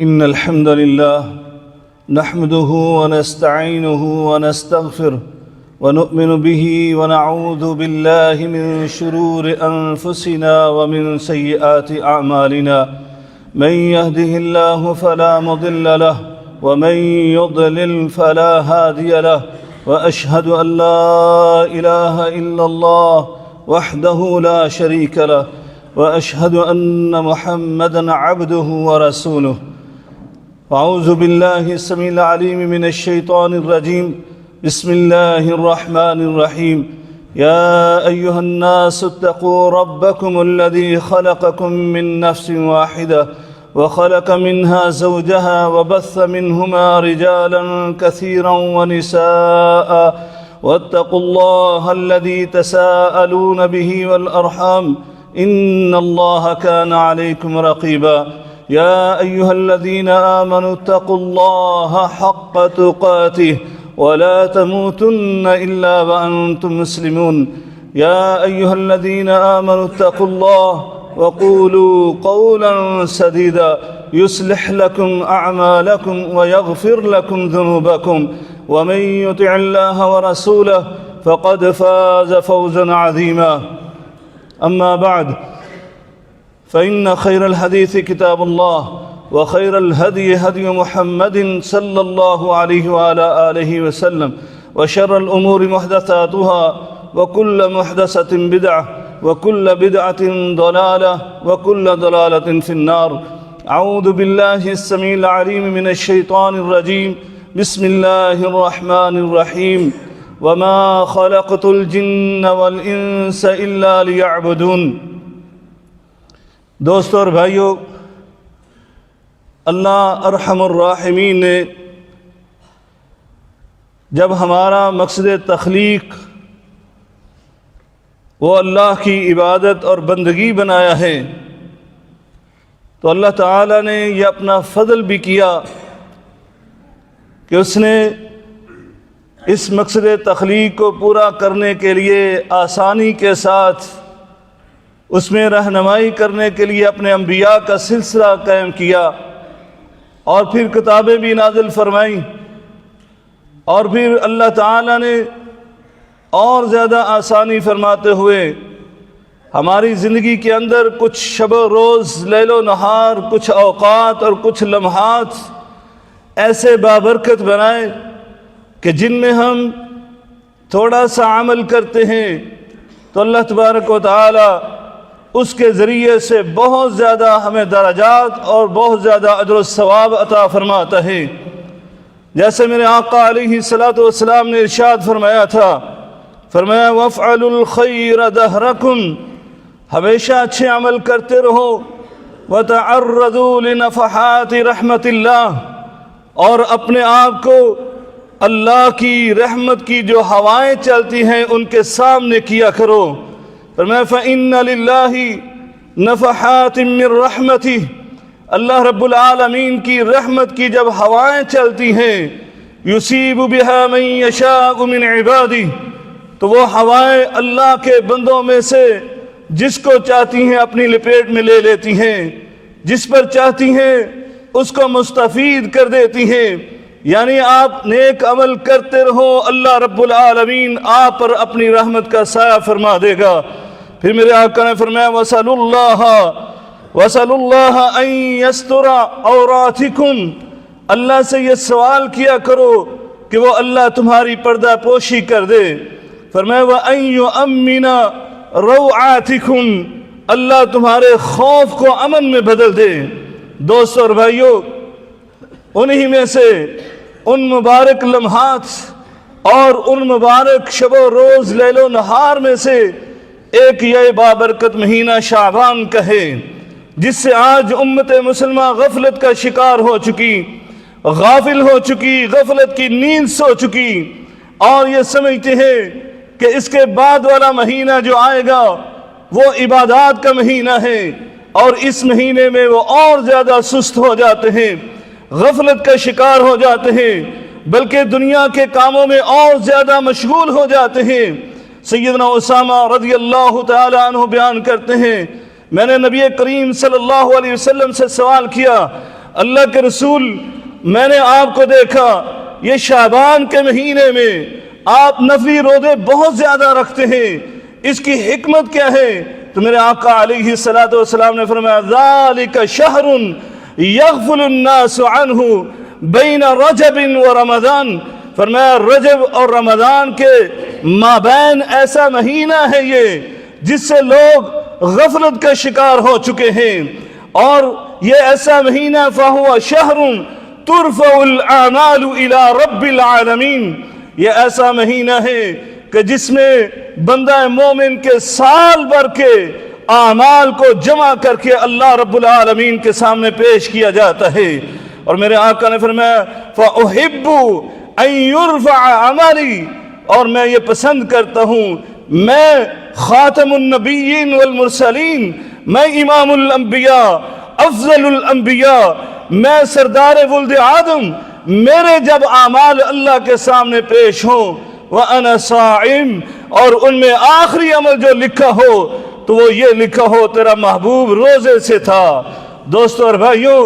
إن الحمد لله نحمده ونستعينه ونستغفره ونؤمن به ونعوذ بالله من شرور أنفسنا ومن سيئات أعمالنا من يهده الله فلا مضل له ومن يضلل فلا هادي له وأشهد أن لا إله إلا الله وحده لا شريك له وأشهد أن محمدًا عبده ورسوله. أعوذ بالله السميع العليم من الشيطان الرجيم. بسم الله الرحمن الرحيم. يا أيها الناس اتقوا ربكم الذي خلقكم من نفس واحدة وخلق منها زوجها وبث منهما رجالا كثيرا ونساء واتقوا الله الذي تساءلون به والأرحام إن الله كان عليكم رقيبا. يا أيها الذين آمنوا اتقوا الله حق تقاته ولا تموتن إلا وأنتم مسلمون. يا أيها الذين آمنوا اتقوا الله وقولوا قولا سديدا يصلح لكم أعمالكم ويغفر لكم ذنوبكم ومن يطع الله ورسوله فقد فاز فوزا عظيما. أما بعد فإن خير الحديث كتاب الله وخير الهدي هدي محمد صلى الله عليه وعلى آله وسلم وشر الأمور محدثاتها وكل محدثة بدعة وكل بدعة ضلالة وكل ضلالة في النار. أعوذ بالله السميع العليم من الشيطان الرجيم. بسم الله الرحمن الرحيم. وما خلقت الجن والإنس إلا ليعبدون. دوستو اور بھائیو، اللہ ارحم الراحمین نے جب ہمارا مقصد تخلیق وہ اللہ کی عبادت اور بندگی بنایا ہے، تو اللہ تعالیٰ نے یہ اپنا فضل بھی کیا کہ اس نے اس مقصد تخلیق کو پورا کرنے کے لیے آسانی کے ساتھ اس میں رہنمائی کرنے کے لیے اپنے انبیاء کا سلسلہ قائم کیا، اور پھر کتابیں بھی نازل فرمائیں، اور پھر اللہ تعالیٰ نے اور زیادہ آسانی فرماتے ہوئے ہماری زندگی کے اندر کچھ شب و روز، لیل و نہار، کچھ اوقات اور کچھ لمحات ایسے بابرکت بنائے کہ جن میں ہم تھوڑا سا عمل کرتے ہیں تو اللہ تبارک و تعالی اس کے ذریعے سے بہت زیادہ ہمیں درجات اور بہت زیادہ اجر و ثواب عطا فرماتا ہے. جیسے میرے آقا علیہ الصلوۃ والسلام نے ارشاد فرمایا تھا، فرمایا وَافْعَلُوا الْخَيْرَ دَهْرَكُمْ، ہمیشہ اچھے عمل کرتے رہو، وَتَعَرَّضُوا لِنَفَحَاتِ رَحْمَةِ اللَّهِ، اور اپنے آپ کو اللہ کی رحمت کی جو ہوائیں چلتی ہیں ان کے سامنے کیا کرو. فرمایا فَإِنَّ لِلَّهِ نَفَحَاتٍ مِّن رَحْمَتِهِ، اللہ رب العالمین کی رحمت کی جب ہوائیں چلتی ہیں، يُصِيبُ بِهَا مَن يَشَاءُ مِنْ عِبَادِهِ، تو وہ ہوائیں اللہ کے بندوں میں سے جس کو چاہتی ہیں اپنی لپیٹ میں لے لیتی ہیں، جس پر چاہتی ہیں اس کو مستفید کر دیتی ہیں. یعنی آپ نیک عمل کرتے رہو، اللہ رب العالمین آپ پر اپنی رحمت کا سایہ فرما دے گا. پھر میرے آقا نے فرمایا وَسَلُوا اللَّهَ أَن يَسْتُرَ عَوْرَاتِكُمْ، اللہ سے یہ سوال کیا کرو کہ وہ اللہ تمہاری پردہ پوشی کر دے. فرمایا وَأَن يُؤَمِّنَ رَوْعَاتِكُمْ، اللہ تمہارے خوف کو امن میں بدل دے. دوستو اور بھائیو، انہی میں سے ان مبارک لمحات اور ان مبارک شب و روز، لیل و نہار میں سے ایک یہ بابرکت مہینہ شعبان کا ہے، جس سے آج امت مسلمہ غفلت کا شکار ہو چکی، غافل ہو چکی، غفلت کی نیند سو چکی، اور یہ سمجھتے ہیں کہ اس کے بعد والا مہینہ جو آئے گا وہ عبادات کا مہینہ ہے، اور اس مہینے میں وہ اور زیادہ سست ہو جاتے ہیں، غفلت کا شکار ہو جاتے ہیں، بلکہ دنیا کے کاموں میں اور زیادہ مشغول ہو جاتے ہیں. سیدنا اسامہ رضی اللہ تعالی عنہ بیان کرتے ہیں میں نے نبی کریم صلی اللہ علیہ وسلم سے سوال کیا اللہ کے رسول میں نے آپ کو دیکھا یہ شعبان کے مہینے میں آپ نفلی روزے بہت زیادہ رکھتے ہیں اس کی حکمت کیا ہے؟ تو میرے آقا علیہ السلام نے فرمایا ذالک شہر یغفل الناس عنہ بین رجب و رمضان، فرمایا رجب اور رمضان کے مابین ایسا مہینہ ہے یہ جس سے لوگ غفلت کا شکار ہو چکے ہیں، اور یہ ایسا مہینہ فہو شہر ترفع الاعمال الى رب العالمین، یہ ایسا مہینہ ہے کہ جس میں بندہ مومن کے سال بھر کے اعمال کو جمع کر کے اللہ رب العالمین کے سامنے پیش کیا جاتا ہے۔ اور میرے آقا نے فرمایا فَأُحِبُّ أَن يُرْفَعَ عَمَلِي، اور میں یہ پسند کرتا ہوں، میں خاتم النبیین والمرسلین، میں امام الانبیاء افضل الانبیاء، میں سردار ولد آدم، میرے جب اعمال اللہ کے سامنے پیش ہوں وَأَنَا صَائِمٌ، اور ان میں آخری عمل جو لکھا ہو تو وہ یہ لکھا ہو تیرا محبوب روزے سے تھا۔ دوستو اور بھائیوں،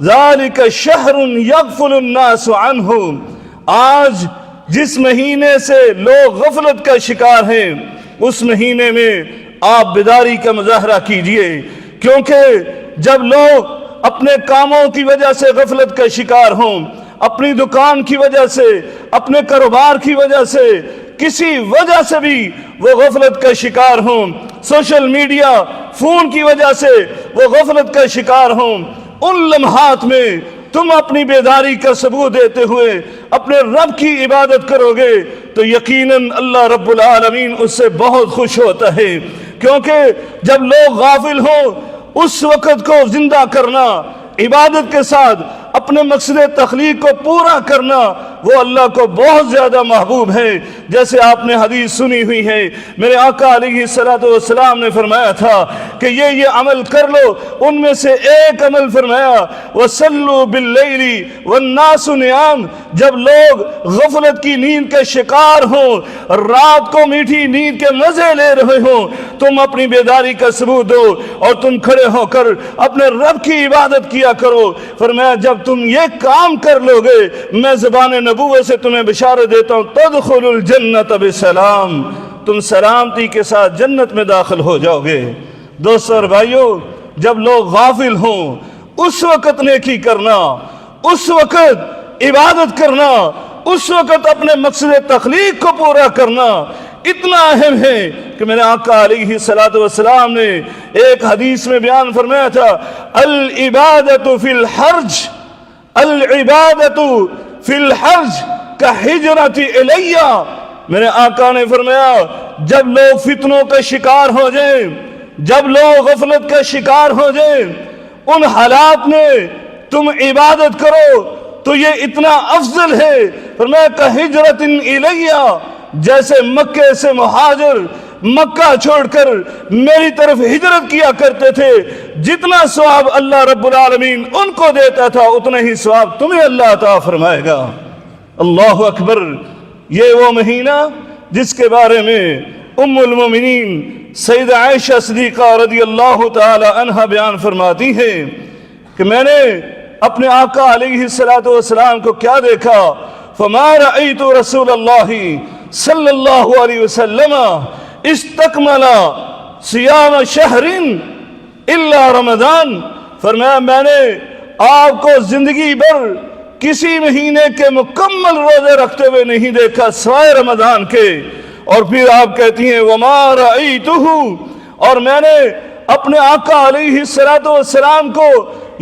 ذالک شہر یغفل الناس عنہ، آج جس مہینے سے لوگ غفلت کا شکار ہیں اس مہینے میں آپ بیداری کا مظاہرہ کیجئے، کیونکہ جب لوگ اپنے کاموں کی وجہ سے غفلت کا شکار ہوں، اپنی دکان کی وجہ سے، اپنے کاروبار کی وجہ سے، کسی وجہ سے بھی وہ غفلت کا شکار ہوں، سوشل میڈیا فون کی وجہ سے وہ غفلت کا شکار ہوں، ان لمحات میں تم اپنی بیداری کا ثبوت دیتے ہوئے اپنے رب کی عبادت کرو گے تو یقیناً اللہ رب العالمین اس سے بہت خوش ہوتا ہے، کیونکہ جب لوگ غافل ہوں اس وقت کو زندہ کرنا، عبادت کے ساتھ اپنے مقصد تخلیق کو پورا کرنا وہ اللہ کو بہت زیادہ محبوب ہے۔ جیسے آپ نے حدیث سنی ہوئی ہے، میرے آقا علیہ السلام نے فرمایا تھا کہ یہ عمل کر لو، ان میں سے ایک عمل فرمایا وَصَلُّوا بِاللَّيْلِ وَالنَّاسُ نِيَامٌ، جب لوگ غفلت کی نیند کے شکار ہوں، رات کو میٹھی نیند کے مزے لے رہے ہوں، تم اپنی بیداری کا ثبوت دو اور تم کھڑے ہو کر اپنے رب کی عبادت کیا کرو۔ فرمایا جب تم یہ کام کر لو گے میں زبان نبوت سے تمہیں بشارت دیتا ہوں تدخل الجنت بسلام، تم سلامتی کے ساتھ جنت میں داخل ہو جاؤ گے۔ دوستو اور بھائیوں، جب لوگ غافل ہوں اس وقت نیکی کرنا، اس وقت عبادت کرنا، اس وقت اپنے مقصد تخلیق کو پورا کرنا اتنا اہم ہے کہ میرے آقا علیہ السلام نے ایک حدیث میں بیان فرمایا تھا العبادت فی الحرج، العبادت فی الحرج کہجرت الیہ، میرے آقا نے فرمایا جب لوگ فتنوں کا شکار ہو جائیں، جب لوگ غفلت کا شکار ہو جائیں، ان حالات میں تم عبادت کرو تو یہ اتنا افضل ہے۔ فرمایا کہجرت الیہ، جیسے مکے سے مہاجر مکہ چھوڑ کر میری طرف ہجرت کیا کرتے تھے، جتنا ثواب اللہ رب العالمین ان کو دیتا تھا اتنا ہی ثواب تمہیں اللہ عطا فرمائے گا۔ اللہ اکبر، یہ وہ مہینہ جس کے بارے میں ام المومنین سیدہ عائشہ صدیقہ رضی اللہ تعالی عنہا بیان فرماتی ہے کہ میں نے اپنے آقا علیہ السلام کو کیا دیکھا، فما رأیت رسول اللہ صلی اللہ علیہ وسلم استکمل صیام شہر الا رمضان، فرمایا میں نے آپ کو زندگی بھر کسی مہینے کے مکمل روزے رکھتے ہوئے نہیں دیکھا سوائے رمضان کے۔ اور پھر آپ کہتی ہیں وما رأیتہ، اور میں نے اپنے آقا علیہ السلام کو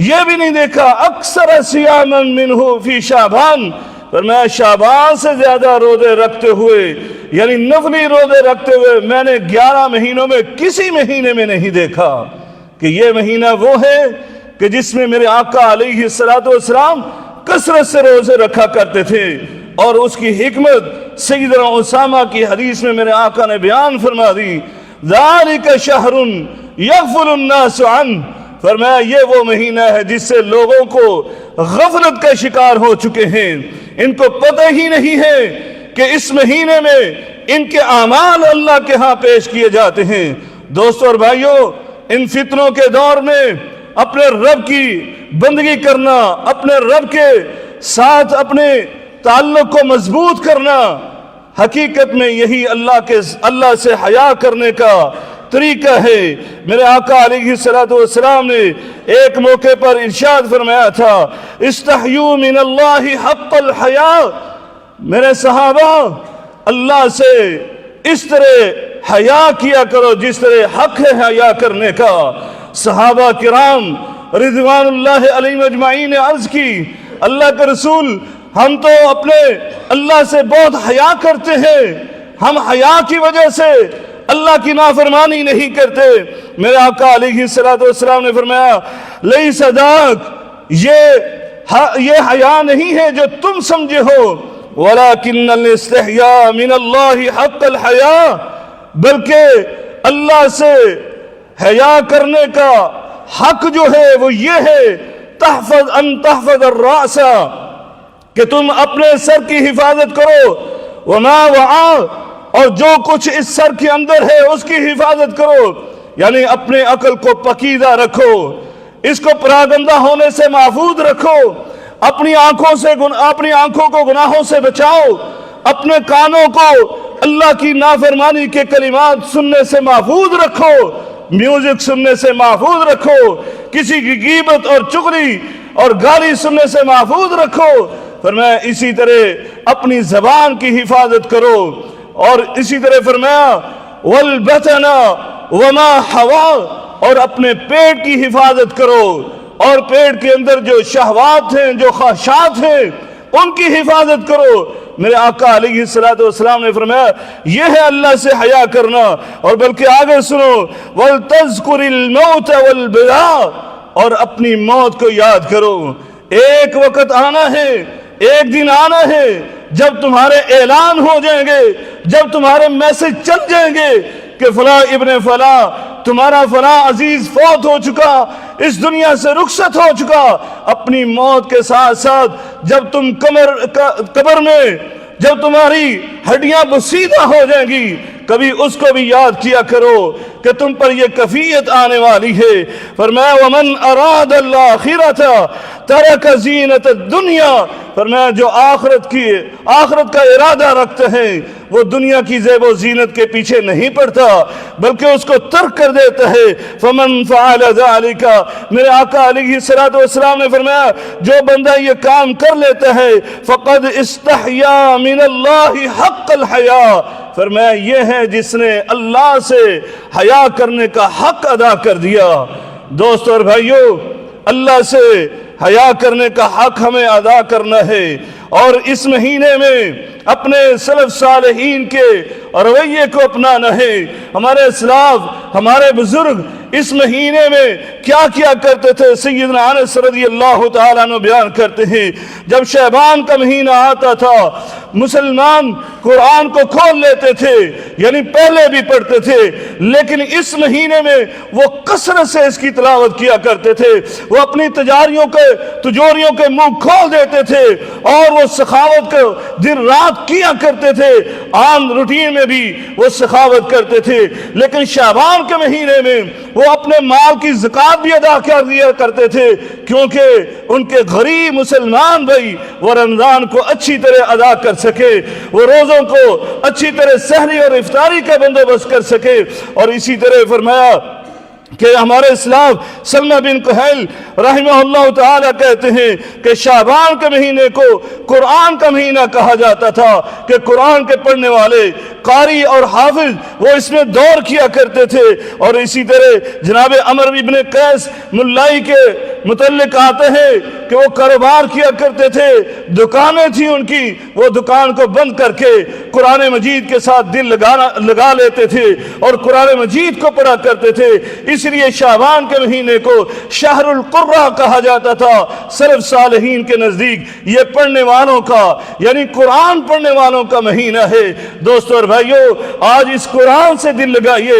یہ بھی نہیں دیکھا اکثر صیاما منہ فی شعبان، فرمایا شعبان سے زیادہ روزے رکھتے ہوئے، یعنی نفلی روزے رکھتے ہوئے میں نے 11 مہینوں میں کسی مہینے میں نہیں دیکھا کہ یہ مہینہ وہ ہے کہ جس میں میرے آقا علیہ السلام کثرت سے روزے رکھا کرتے تھے۔ اور اس کی حکمت سیدنا اسامہ کی حدیث میں میرے آقا نے بیان فرما دی ذالک شہر یغفل الناس عنہ، فرمایا یہ وہ مہینہ ہے جس سے لوگوں کو غفلت کا شکار ہو چکے ہیں، ان کو پتہ ہی نہیں ہے کہ اس مہینے میں ان کے اعمال اللہ کے ہاں پیش کیے جاتے ہیں۔ دوستو اور بھائیو، ان فتنوں کے دور میں اپنے رب کی بندگی کرنا، اپنے رب کے ساتھ اپنے تعلق کو مضبوط کرنا، حقیقت میں یہی اللہ سے حیا کرنے کا طریقہ ہے۔ میرے آقا علیہ السلام نے ایک موقع پر ارشاد فرمایا تھا، استحیوا من اللہ حق الحیاء، میرے صحابہ اللہ سے اس طرح حیا کیا کرو جس طرح حق ہے حیا کرنے کا۔ صحابہ کرام رضوان اللہ علیہم اجمعین نے عرض کی، اللہ کے رسول ہم تو اپنے اللہ سے بہت حیا کرتے ہیں، ہم حیا کی وجہ سے اللہ کی نافرمانی نہیں کرتے۔ میرے آقا علیہ السلام نے فرمایا، لیس ذاک، یہ حیا نہیں ہے جو تم سمجھے ہو، ولیکن الاستحیاء من اللہ حق الحیاء، بلکہ اللہ سے حیا کرنے کا حق جو ہے وہ یہ ہے، تحفظ الرأس، کہ تم اپنے سر کی حفاظت کرو، وما وعا، اور جو کچھ اس سر کے اندر ہے اس کی حفاظت کرو، یعنی اپنے عقل کو پکیزہ رکھو، اس کو پراگندہ ہونے سے محفوظ رکھو، اپنی آنکھوں کو گناہوں سے بچاؤ، اپنے کانوں کو اللہ کی نافرمانی کے کلمات سننے سے محفوظ رکھو، میوزک سننے سے محفوظ رکھو، کسی کی غیبت اور چغلی اور گالی سننے سے محفوظ رکھو۔ فرمایا اسی طرح اپنی زبان کی حفاظت کرو، اور اسی طرح فرمایا والبطن وما حوا، اور اپنے پیٹ کی حفاظت کرو، اور پیٹ کے اندر جو شہوات ہیں، جو خواہشات ہیں، ان کی حفاظت کرو۔ میرے آقا علیہ السلام نے فرمایا یہ ہے اللہ سے حیا کرنا۔ اور بلکہ آگے سنو، وَلْتَذْكُرِ الْمَوْتَ وَالْبِلَاءَ، اور اپنی موت کو یاد کرو۔ ایک وقت آنا ہے، ایک دن آنا ہے جب تمہارے اعلان ہو جائیں گے، جب تمہارے میسج چل جائیں گے کہ فلاں ابن فلاں، تمہارا فلاں عزیز فوت ہو چکا، اس دنیا سے رخصت ہو چکا۔ اپنی موت کے ساتھ ساتھ جب تم قبر میں جب تمہاری ہڈیاں بسیدہ ہو جائیں گی، کبھی اس کو بھی یاد کیا کرو کہ تم پر یہ کفیت آنے والی ہے۔ فرمایا وَمَنْ أَرَادَ الْآخِرَةَ تَرَكَ زِينَةَ الدُّنْيَا، فرمایا جو آخرت کا ارادہ رکھتے ہیں وہ دنیا کی زیب و زینت کے پیچھے نہیں پڑتا بلکہ اس کو ترک کر دیتا ہے۔ فَمَنْ فَعَلَ ذَلِكَ، میرے آقا علیہ السلام نے فرمایا جو بندہ یہ کام کر لیتا ہے فَقَدْ اسْتَحْيَا مِنَ اللَّهِ حَقَّ الْحَيَاءِ، فرمایا یہ ہے جس نے اللہ سے حیا کرنے کا حق ادا کر دیا۔ دوستو اور بھائیو، اللہ سے حیا کرنے کا حق ہمیں ادا کرنا ہے، اور اس مہینے میں اپنے سلف صالحین کے رویے کو اپنانا ہے۔ ہمارے اسلاف، ہمارے بزرگ اس مہینے میں کیا کیا کرتے تھے، سیدنا انس رضی اللہ تعالیٰ عنہ بیان کرتے ہیں، جب شعبان کا مہینہ آتا تھا مسلمان قرآن کو کھول لیتے تھے، یعنی پہلے بھی پڑھتے تھے، لیکن اس مہینے میں وہ کثرت سے اس کی تلاوت کیا کرتے تھے، وہ اپنی تجوریوں کے منہ کھول دیتے تھے، اور وہ سخاوت کو دن رات کیا کرتے تھے، عام روٹین میں بھی وہ سخاوت کرتے تھے۔ لیکن شعبان کے مہینے میں وہ اپنے مال کی زکوٰۃ بھی ادا کر دیا کرتے تھے، کیونکہ ان کے غریب مسلمان بھائی وہ رمضان کو اچھی طرح ادا کر سکے، وہ روزوں کو اچھی طرح سحری اور افطاری کا بندوبست کر سکے۔ اور اسی طرح فرمایا کہ ہمارے اسلاف سلمہ بن کہیل رحمہ اللہ تعالیٰ کہتے ہیں کہ شعبان کے مہینے کو قرآن کا مہینہ کہا جاتا تھا، کہ قرآن کے پڑھنے والے قاری اور حافظ وہ اس میں دور کیا کرتے تھے۔ اور اسی طرح جناب عمر ابن قیس ملائی کے متعلق آتے ہیں کہ وہ کاروبار کیا کرتے تھے، دکانیں تھیں ان کی، وہ دکان کو بند کر کے قرآن مجید کے ساتھ دل لگا لیتے تھے اور قرآن مجید کو پڑھا کرتے تھے۔ اس لیے شعبان کے مہینے کو شہر القرہ کہا جاتا تھا سلف صالحین کے نزدیک۔ یہ پڑھنے والوں کا یعنی قرآن پڑھنے والوں کا مہینہ ہے۔ دوستو اور بھائیو، آج اس قرآن سے دل لگائیے،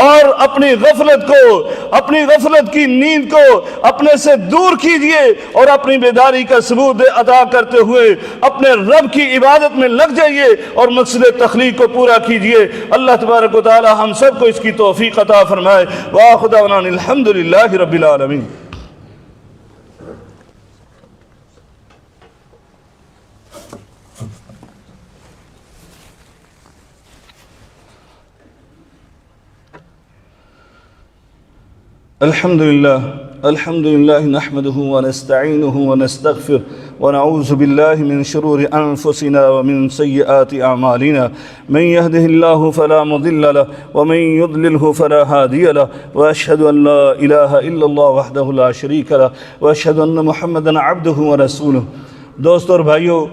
اور اپنی غفلت کی نیند کو اپنے سے دور کیجئے اور اپنی بیداری کا ثبوت ادا کرتے ہوئے اپنے رب کی عبادت میں لگ جائیے اور مقصد تخلیق کو پورا کیجئے۔ اللہ تبارک و تعالی ہم سب کو اس کی توفیق عطا فرمائے۔ وآخر دعوانا الحمدللہ رب العالمین۔ الحمد لله نحمده ونستعينه ونستغفر ونعوذ بالله من شرور أنفسنا ومن سيئات أعمالنا من يهده الله فلا مضل له ومن يضلله فلا هادي له وأشهد أن لا إله إلا الله وحده لا شريك له وأشهد أن محمدا عبده ورسوله۔ دوستو اور بھائیو،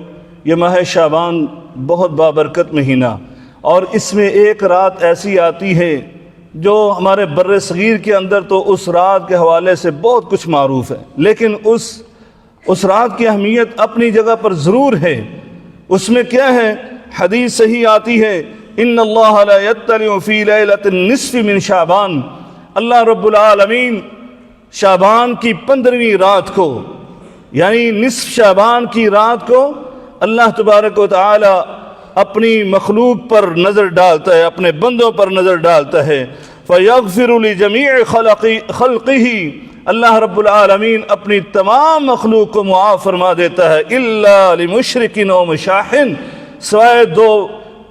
یہ ماہ شعبان بہت بابرکت مہینہ، اور اس میں ایک رات ایسی آتی ہے جو ہمارے بر صغیر کے اندر تو اس رات کے حوالے سے بہت کچھ معروف ہے، لیکن اس رات کی اہمیت اپنی جگہ پر ضرور ہے۔ اس میں کیا ہے؟ حدیث صحیح آتی ہے، ان اللہ لا یطلع فی لیلۃ النصف من شعبان، اللہ رب العالمین شعبان کی 15ویں رات کو، یعنی نصف شعبان کی رات کو اللہ تبارک و تعالی اپنی مخلوق پر نظر ڈالتا ہے، اپنے بندوں پر نظر ڈالتا ہے۔ فَيَغْفِرُ لِجَمِيعِ خَلْقِهِ، اللہ رب العالمین اپنی تمام مخلوق کو معاف فرما دیتا ہے، إِلَّا لِمُشْرِكٍ وَمُشَاحٍ، سوائے دو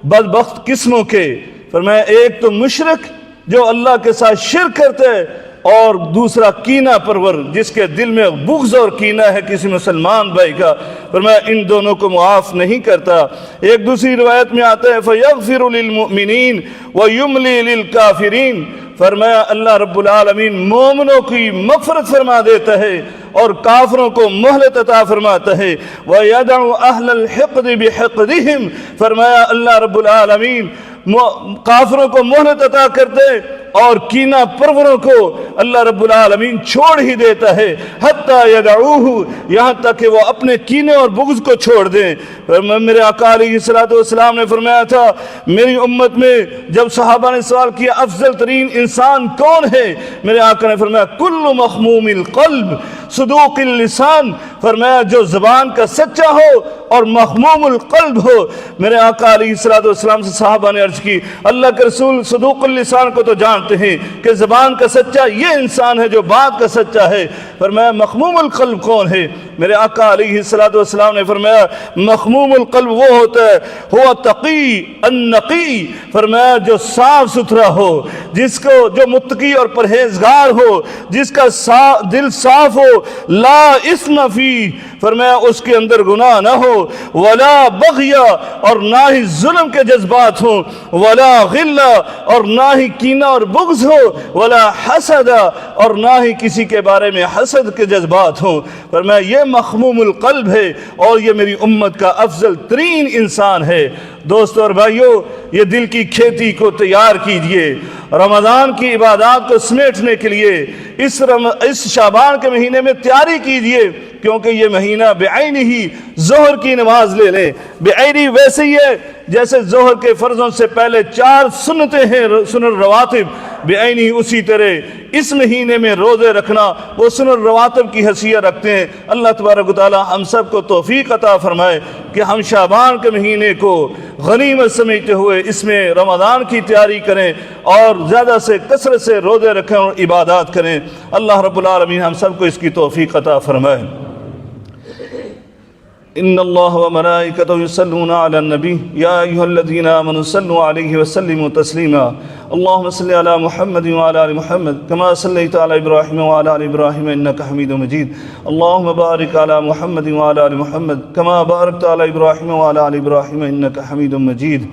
بدبخت قسموں کے۔ فرمایا ایک تو مشرک جو اللہ کے ساتھ شرک کرتے ہے، اور دوسرا کینہ پرور جس کے دل میں بغض اور کینہ ہے کسی مسلمان بھائی کا، فرمایا ان دونوں کو معاف نہیں کرتا۔ ایک دوسری روایت میں آتا ہے فَيَغْفِرُ لِلْمُؤْمِنِينَ وَيُمْلِي لِلْكَافِرِينَ، فرمایا اللہ رب العالمین مومنوں کی مغفرت فرما دیتا ہے اور کافروں کو مہلت عطا فرماتا ہے۔ وَيَدْعُ أَهْلَ الْحِقْدِ بِحِقْدِهِمْ، فرمایا اللہ رب العالمین کافروں کو مہلت عطا کرتے اور کینہ پروروں کو اللہ رب العالمین چھوڑ ہی دیتا ہے، حتیٰ یدعوہ، یہاں تک کہ وہ اپنے کینے اور بغض کو چھوڑ دیں۔ میرے آقا علیہ السلام نے فرمایا تھا، میری امت میں جب صحابہ نے سوال کیا افضل ترین انسان کون ہے، میرے آقا نے فرمایا کل مخموم القلب صدوق اللسان، فرمایا جو زبان کا سچا ہو اور مخموم القلب ہو۔ میرے آقا علیہ السلام سے صحابہ نے عرض کی، اللہ کے رسول صدوق اللسان کو تو جانتے ہیں کہ زبان کا سچا یہ انسان ہے جو بات کا سچا ہے، فرمایا مخموم القلب کون ہے؟ میرے آقا علیہ السلام نے فرمایا مخموم القلب وہ ہوتا ہے ہوا تقی النقی، فرمایا جو صاف ستھرا ہو، جس کو جو متقی اور پرہیزگار ہو، جس کا دل صاف ہو، لا اسم فی، فرمایا اس کے اندر گناہ نہ ہو، ولا بغی، اور نہ ہی ظلم کے جذبات ہوں، ولا غل، اور نہ ہی کینہ اور بغض ہو، ولا حسد، اور نہ ہی کسی کے بارے میں حسد کے جذبات ہوں۔ فرمایا یہ مخموم القلب ہے اور یہ میری امت کا افضل ترین انسان ہے۔ دوستو اور بھائیو، یہ دل کی کھیتی کو تیار کیجئے، رمضان کی عبادات کو سمیٹنے کے لیے اس شعبان کے مہینے میں تیاری کیجئے، کیونکہ یہ مہینہ بعینی ہی ظہر کی نماز لے لیں۔ بعینی ویسے ہی ہے جیسے ظہر کے فرضوں سے پہلے 4 سنتیں ہیں، سنن رواتب، بعینی اسی طرح اس مہینے میں روزے رکھنا وہ سنن رواتب کی حیثیت رکھتے ہیں۔ اللہ تبارک و تعالی ہم سب کو توفیق عطا فرمائے کہ ہم شعبان کے مہینے کو غنیمت سمجھتے ہوئے اس میں رمضان کی تیاری کریں اور زیادہ سے کثرت سے روزے رکھیں اور عبادات کریں۔ اللہ رب العالمین ہم سب کو اس کی توفیق عطا فرمائے۔ ان اللہ وملائکتہ یصلون علی النبی یا ایھا الذین آمنوا صلوا علیہ وسلموا تسلیما۔ اللهم صل على محمد وعلى آل محمد كما صليت على إبراهيم وعلى آل إبراهيم إنك حميد مجيد۔ اللهم بارك على محمد وعلى آل محمد كما باركت على إبراهيم وعلى آل إبراهيم إنك حميد مجيد۔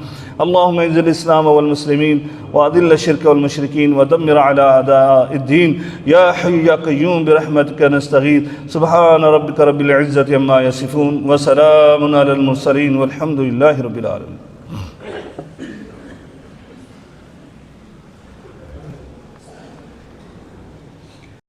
اللهم اعز الإسلام والمسلمين وأذل الشرك والمشركين ودمر على أعداء الدين يا حي يا قيوم برحمتك نستغيث۔ سبحان ربك رب العزة عما يصفون وسلام على المرسلين والحمد لله رب العالمين۔